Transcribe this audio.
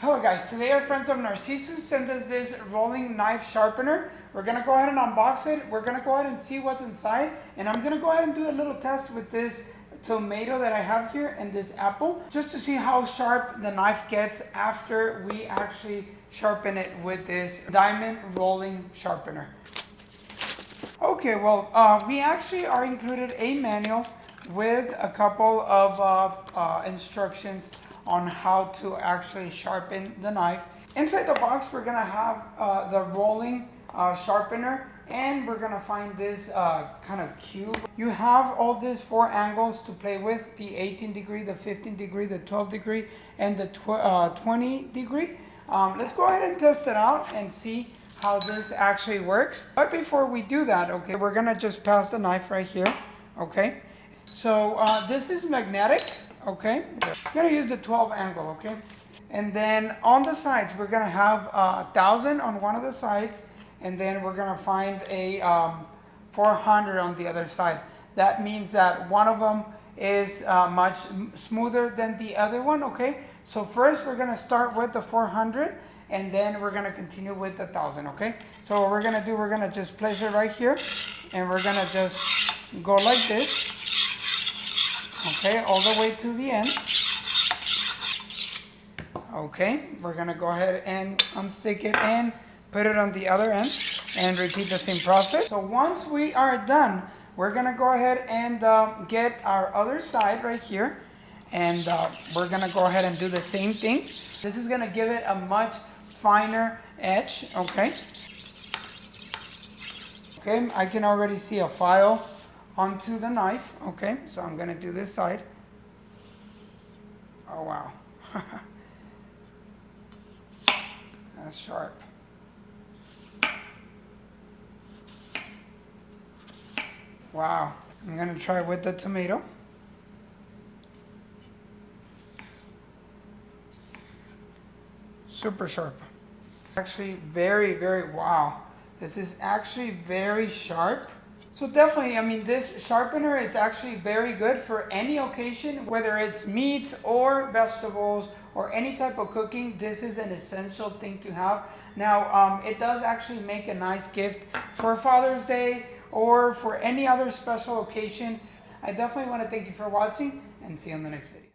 Hello guys, today our friends of Narcissus sent us this rolling knife sharpener. We're going to go ahead and unbox it. We're going to go ahead and see what's inside. And I'm going to go ahead and do a little test with this tomato that I have here and this apple, just to see how sharp the knife gets after we actually sharpen it with this diamond rolling sharpener. Okay, well, we actually are included a manual with a couple of instructions on how to actually sharpen the knife. Inside the box, we're gonna have the rolling sharpener, and we're gonna find this kind of cube. You have all these 4 angles to play with: the 18 degree, the 15 degree, the 12 degree, and the 20 degree. Let's go ahead and test it out and see how this actually works. But before we do that, okay, we're gonna just pass the knife right here, okay? So this is magnetic, okay? I'm gonna use the 12 angle, okay? And then on the sides, we're gonna have 1,000 on one of the sides, and then we're gonna find a 400 on the other side. That means that one of them is much smoother than the other one, okay? So first we're gonna start with the 400, and then we're gonna continue with the 1,000, okay? So what we're gonna do, we're gonna just place it right here, and we're gonna just go like this, okay, all the way to the end. Okay, we're gonna go ahead and unstick it and put it on the other end and repeat the same process. So once we are done, we're gonna go ahead and get our other side right here, and we're gonna go ahead and do the same thing. This is gonna give it a much finer edge, okay? Okay, I can already see a file onto the knife, okay? So I'm gonna do this side. Oh wow. That's sharp. Wow. I'm gonna try with the tomato. Super sharp. Actually very, wow. This is actually very sharp. So definitely, I mean, this sharpener is actually very good for any occasion, whether it's meats or vegetables or any type of cooking. This is an essential thing to have. Now, it does actually make a nice gift for Father's Day or for any other special occasion. I definitely want to thank you for watching, and see you on the next video.